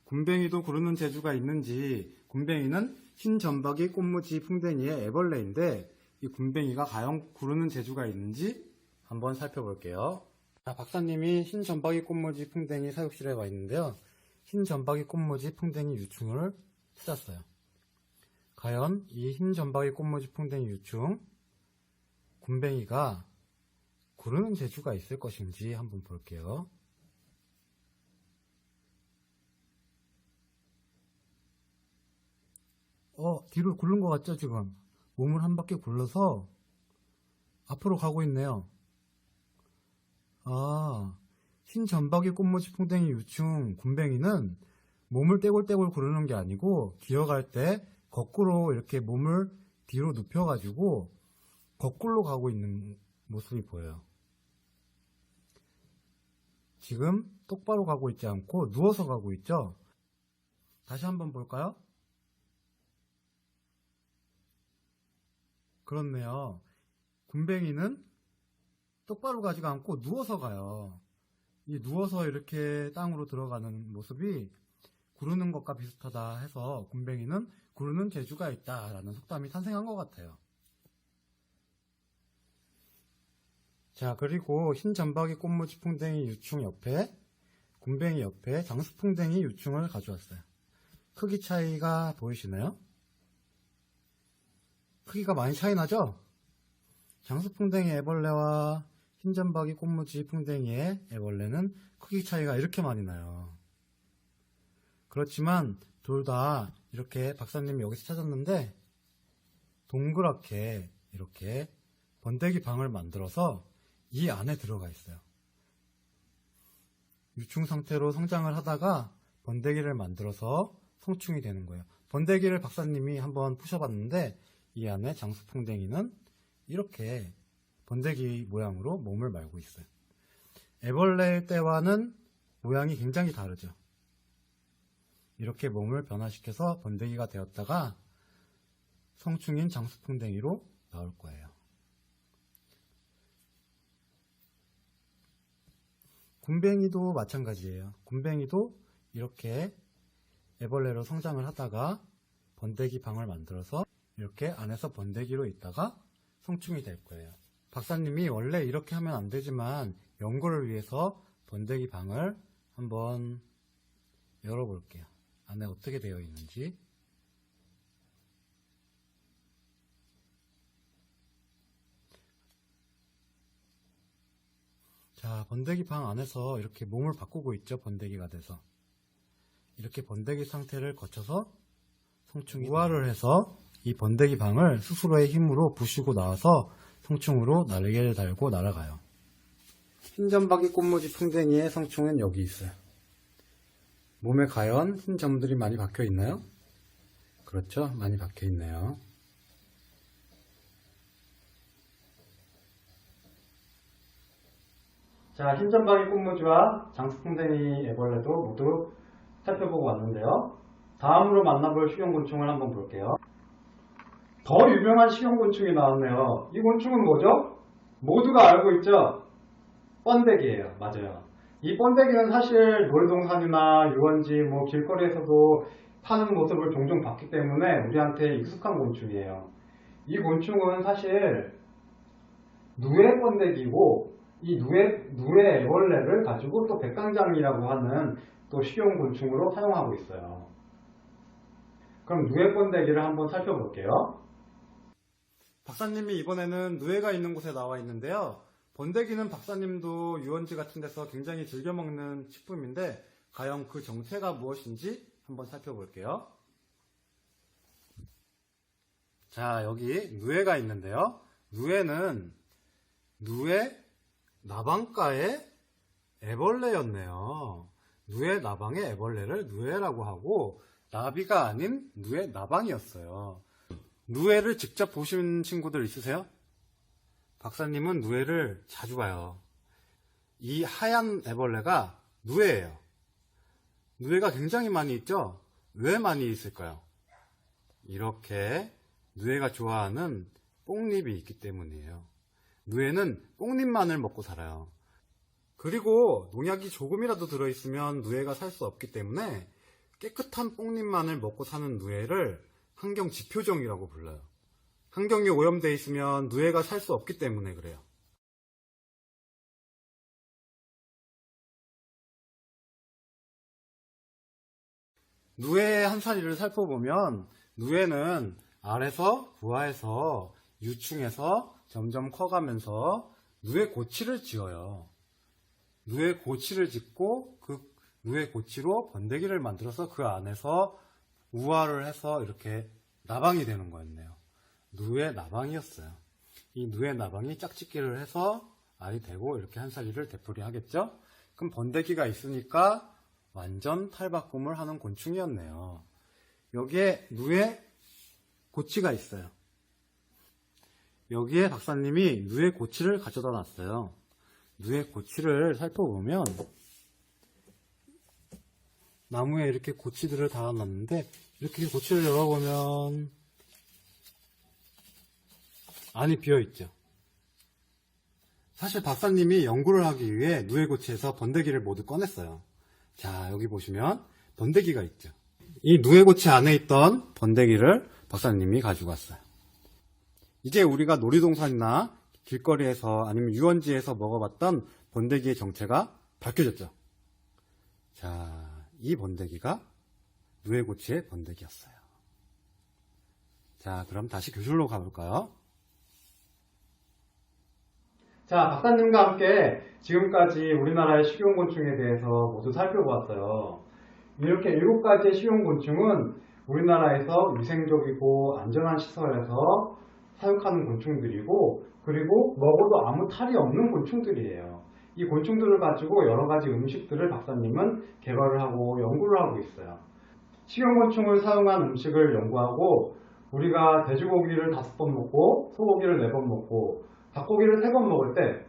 [SPEAKER 1] 군뱅이도 구르는 재주가 있는지, 군뱅이는 흰점박이 꽃무지 풍뎅이의 애벌레인데 이 군뱅이가 과연 구르는 재주가 있는지 한번 살펴볼게요. 자, 박사님이 흰점박이 꽃무지 풍뎅이 사육실에 와 있는데요. 흰점박이 꽃무지 풍뎅이 유충을 찾았어요. 과연 이 흰점박이 꽃무지 풍뎅이 유충 군뱅이가 구르는 재주가 있을 것인지 한번 볼게요. 뒤로 굴른 것 같죠, 지금? 몸을 한 바퀴 굴러서 앞으로 가고 있네요. 흰점박이 꽃무지 풍뎅이 유충 군뱅이는 몸을 떼굴떼굴 구르는 게 아니고 기어갈 때 거꾸로 이렇게 몸을 뒤로 눕혀가지고 거꾸로 가고 있는 모습이 보여요. 지금 똑바로 가고 있지 않고 누워서 가고 있죠? 다시 한번 볼까요? 그렇네요. 군뱅이는 똑바로 가지가 않고 누워서 가요. 이 누워서 이렇게 땅으로 들어가는 모습이 구르는 것과 비슷하다 해서 군뱅이는 구르는 재주가 있다라는 속담이 탄생한 것 같아요. 자, 그리고 흰점박이 꽃무지 풍뎅이 유충 옆에 군뱅이 옆에 장수풍뎅이 유충을 가져왔어요. 크기 차이가 보이시나요? 크기가 많이 차이 나죠? 장수풍뎅이 애벌레와 흰점박이 꽃무지 풍뎅이의 애벌레는 크기 차이가 이렇게 많이 나요. 그렇지만 둘 다 이렇게 박사님이 여기서 찾았는데 동그랗게 이렇게 번데기 방을 만들어서 이 안에 들어가 있어요. 유충 상태로 성장을 하다가 번데기를 만들어서 성충이 되는 거예요. 번데기를 박사님이 한번 푸셔봤는데 이 안에 장수풍뎅이는 이렇게 번데기 모양으로 몸을 말고 있어요. 애벌레 때와는 모양이 굉장히 다르죠. 이렇게 몸을 변화시켜서 번데기가 되었다가 성충인 장수풍뎅이로 나올 거예요. 군뱅이도 마찬가지예요. 군뱅이도 이렇게 애벌레로 성장을 하다가 번데기 방을 만들어서 이렇게 안에서 번데기로 있다가 성충이 될 거예요. 박사님이 원래 이렇게 하면 안 되지만 연구를 위해서 번데기 방을 한번 열어볼게요. 안에 어떻게 되어 있는지. 자, 번데기 방 안에서 이렇게 몸을 바꾸고 있죠. 번데기가 돼서 이렇게 번데기 상태를 거쳐서 성충이 우화를 해서 이 번데기 방을 스스로의 힘으로 부수고 나와서 성충으로 날개를 달고 날아가요. 흰점박이 꽃무지 풍뎅이의 성충은 여기 있어요. 몸에 과연 흰 점들이 많이 박혀 있나요? 그렇죠, 많이 박혀 있네요. 자, 흰점박이 꽃무지와 장수풍뎅이 애벌레도 모두 살펴보고 왔는데요. 다음으로 만나볼 식용곤충을 한번 볼게요. 더 유명한 식용곤충이 나왔네요. 이 곤충은 뭐죠? 모두가 알고 있죠? 번데기예요. 맞아요. 이 번데기는 사실 놀이동산이나 유원지, 길거리에서도 파는 모습을 종종 봤기 때문에 우리한테 익숙한 곤충이에요. 이 곤충은 사실 누에 번데기고 이 누에 애벌레를 가지고 또 백강장이라고 하는 또 식용곤충으로 사용하고 있어요. 그럼 누에 번데기를 한번 살펴볼게요. 박사님이 이번에는 누에가 있는 곳에 나와 있는데요. 번데기는 박사님도 유원지 같은 데서 굉장히 즐겨 먹는 식품인데 과연 그 정체가 무엇인지 한번 살펴볼게요. 자, 여기 누에가 있는데요. 누에는 누에 나방과의 애벌레였네요. 누에 나방의 애벌레를 누에라고 하고 나비가 아닌 누에 나방이었어요. 누에를 직접 보신 친구들 있으세요? 박사님은 누에를 자주 봐요. 이 하얀 애벌레가 누에예요. 누에가 굉장히 많이 있죠? 왜 많이 있을까요? 이렇게 누에가 좋아하는 뽕잎이 있기 때문이에요. 누에는 뽕잎만을 먹고 살아요. 그리고 농약이 조금이라도 들어있으면 누에가 살 수 없기 때문에 깨끗한 뽕잎만을 먹고 사는 누에를 환경지표종이라고 불러요. 환경이 오염되어 있으면 누에가 살 수 없기 때문에 그래요. 누에의 한사리를 살펴보면 누에는 알에서 부화해서 유충해서 점점 커가면서 누에 고치를 지어요. 누에 고치를 짓고 그 누에 고치로 번데기를 만들어서 그 안에서 우화를 해서 이렇게 나방이 되는 거였네요. 누에 나방이었어요. 이 누에 나방이 짝짓기를 해서 알이 되고 이렇게 한사리를 되풀이하겠죠? 그럼 번데기가 있으니까 완전 탈바꿈을 하는 곤충이었네요. 여기에 누에 고치가 있어요. 여기에 박사님이 누에 고치를 가져다 놨어요. 누에 고치를 살펴보면 나무에 이렇게 고치들을 달아놨는데 이렇게 고치를 열어보면 안이 비어있죠. 사실 박사님이 연구를 하기 위해 누에 고치에서 번데기를 모두 꺼냈어요. 자, 여기 보시면 번데기가 있죠. 이 누에 고치 안에 있던 번데기를 박사님이 가지고 왔어요. 이제 우리가 놀이동산이나 길거리에서 아니면 유원지에서 먹어봤던 번데기의 정체가 밝혀졌죠. 자, 이 번데기가 누에 고치의 번데기였어요. 자, 그럼 다시 교실로 가볼까요? 자, 박사님과 함께 지금까지 우리나라의 식용곤충에 대해서 모두 살펴보았어요. 이렇게 7가지의 식용곤충은 우리나라에서 위생적이고 안전한 시설에서 사육하는 곤충들이고, 그리고 먹어도 아무 탈이 없는 곤충들이에요. 이 곤충들을 가지고 여러 가지 음식들을 박사님은 개발을 하고 연구를 하고 있어요. 식용곤충을 사용한 음식을 연구하고 우리가 돼지고기를 5번 먹고 소고기를 4번 먹고 닭고기를 3번 먹을 때,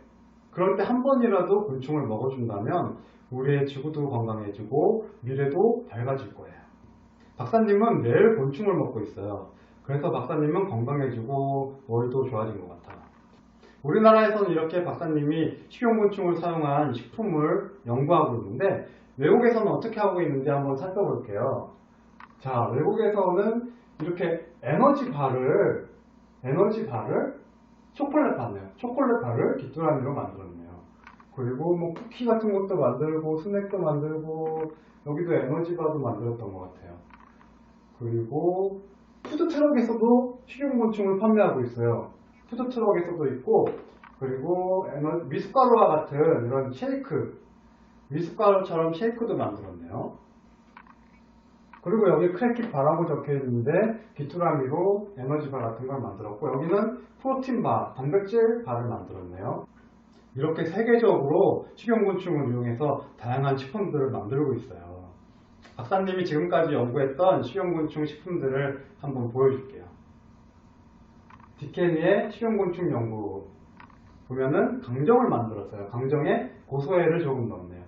[SPEAKER 1] 그럴 때 한 번이라도 곤충을 먹어준다면 우리의 지구도 건강해지고 미래도 밝아질 거예요. 박사님은 매일 곤충을 먹고 있어요. 그래서 박사님은 건강해지고 머리도 좋아진 것 같아요. 우리나라에서는 이렇게 박사님이 식용곤충을 사용한 식품을 연구하고 있는데 외국에서는 어떻게 하고 있는지 한번 살펴볼게요. 자, 외국에서는 이렇게 에너지바를 초콜릿바를 귀뚜라미로 만들었네요. 그리고 뭐 쿠키 같은 것도 만들고 스낵도 만들고 여기도 에너지바도 만들었던 것 같아요. 그리고 푸드트럭에서도 식용곤충을 판매하고 있어요. 푸드트럭에서도 있고, 그리고 미숫가루와 같은 이런 쉐이크, 미숫가루처럼 쉐이크도 만들었네요. 그리고 여기 크래킷바라고 적혀 있는데 귀뚜라미로 에너지바 같은 걸 만들었고, 여기는 프로틴바, 단백질 바를 만들었네요. 이렇게 세계적으로 식용곤충을 이용해서 다양한 식품들을 만들고 있어요. 박사님이 지금까지 연구했던 식용곤충 식품들을 한번 보여줄게요. 디케니의 식용곤충 연구 보면은 강정을 만들었어요. 강정에 고소해를 조금 넣었네요.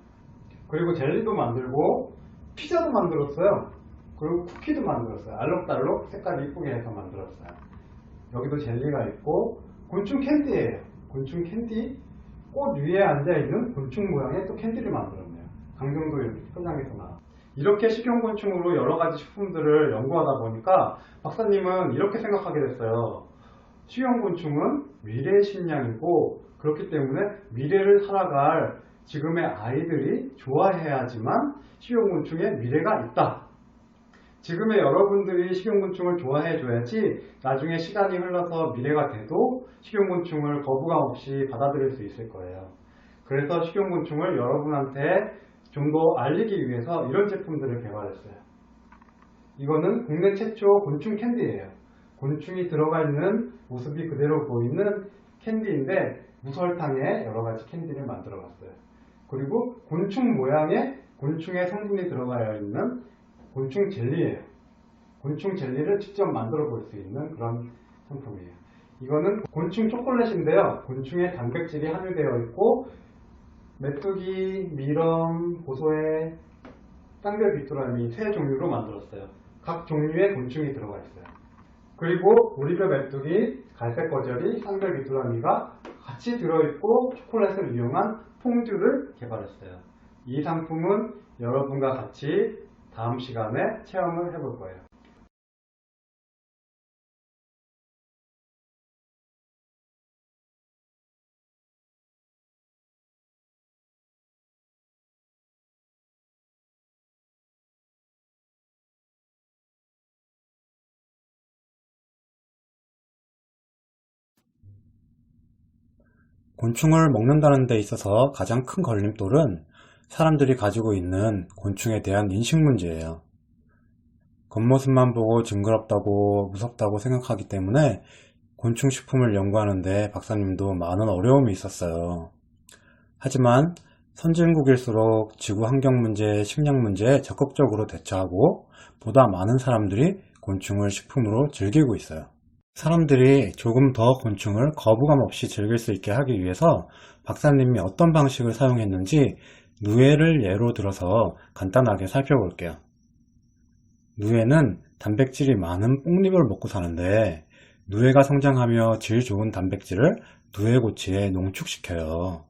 [SPEAKER 1] 그리고 젤리도 만들고 피자도 만들었어요. 그리고 쿠키도 만들었어요. 알록달록 색깔 이쁘게 해서 만들었어요. 여기도 젤리가 있고 곤충 캔디예요. 곤충 캔디, 꽃 위에 앉아있는 곤충 모양의 또 캔디를 만들었네요. 강정도 이렇게 포장해서 나와. 이렇게 식용곤충으로 여러가지 식품들을 연구하다 보니까 박사님은 이렇게 생각하게 됐어요. 식용곤충은 미래의 식량이고, 그렇기 때문에 미래를 살아갈 지금의 아이들이 좋아해야지만 식용곤충의 미래가 있다. 지금의 여러분들이 식용곤충을 좋아해줘야지 나중에 시간이 흘러서 미래가 돼도 식용곤충을 거부감 없이 받아들일 수 있을 거예요. 그래서 식용곤충을 여러분한테 좀 더 알리기 위해서 이런 제품들을 개발했어요. 이거는 국내 최초 곤충 캔디예요. 곤충이 들어가 있는 모습이 그대로 보이는 캔디인데 무설탕에 여러가지 캔디를 만들어 봤어요. 그리고 곤충 모양의 곤충의 성분이 들어가 있는 곤충 젤리예요. 곤충 젤리를 직접 만들어 볼 수 있는 그런 상품이에요. 이거는 곤충 초콜릿인데요. 곤충의 단백질이 함유되어 있고 메뚜기, 미럼, 보소해, 쌍별 귀뚜라미 세 종류로 만들었어요. 각 종류의 곤충이 들어가 있어요. 그리고 우리별 메뚜기, 갈색 거절이, 쌍별 귀뚜라미가 같이 들어있고 초콜릿을 이용한 퐁듀를 개발했어요. 이 상품은 여러분과 같이 다음 시간에 체험을 해볼 거예요.
[SPEAKER 2] 곤충을 먹는다는 데 있어서 가장 큰 걸림돌은 사람들이 가지고 있는 곤충에 대한 인식 문제예요. 겉모습만 보고 징그럽다고 무섭다고 생각하기 때문에 곤충 식품을 연구하는데 박사님도 많은 어려움이 있었어요. 하지만 선진국일수록 지구 환경 문제, 식량 문제에 적극적으로 대처하고 보다 많은 사람들이 곤충을 식품으로 즐기고 있어요. 사람들이 조금 더 곤충을 거부감 없이 즐길 수 있게 하기 위해서 박사님이 어떤 방식을 사용했는지 누에를 예로 들어서 간단하게 살펴볼게요. 누에는 단백질이 많은 뽕잎을 먹고 사는데 누에가 성장하며 질 좋은 단백질을 누에고치에 농축시켜요.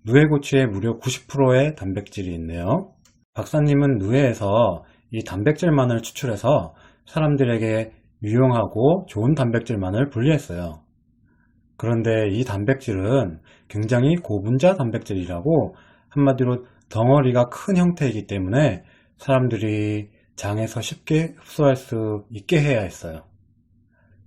[SPEAKER 2] 누에고치에 무려 90%의 단백질이 있네요. 박사님은 누에에서 이 단백질만을 추출해서 사람들에게 유용하고 좋은 단백질만을 분리했어요. 그런데 이 단백질은 굉장히 고분자 단백질이라고 한마디로 덩어리가 큰 형태이기 때문에 사람들이 장에서 쉽게 흡수할 수 있게 해야 했어요.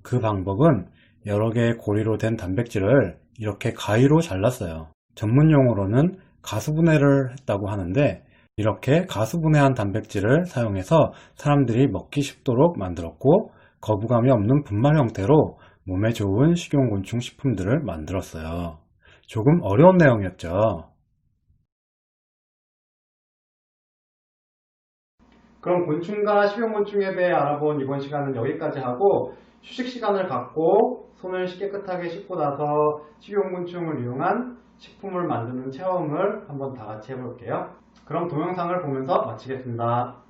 [SPEAKER 2] 그 방법은 여러 개의 고리로 된 단백질을 이렇게 가위로 잘랐어요. 전문 용어로는 가수분해를 했다고 하는데 이렇게 가수분해한 단백질을 사용해서 사람들이 먹기 쉽도록 만들었고 거부감이 없는 분말 형태로 몸에 좋은 식용곤충 식품들을 만들었어요. 조금 어려운 내용이었죠.
[SPEAKER 1] 그럼 곤충과 식용곤충에 대해 알아본 이번 시간은 여기까지 하고 휴식 시간을 갖고 손을 깨끗하게 씻고 나서 식용곤충을 이용한 식품을 만드는 체험을 한번 다 같이 해볼게요. 그럼 동영상을 보면서 마치겠습니다.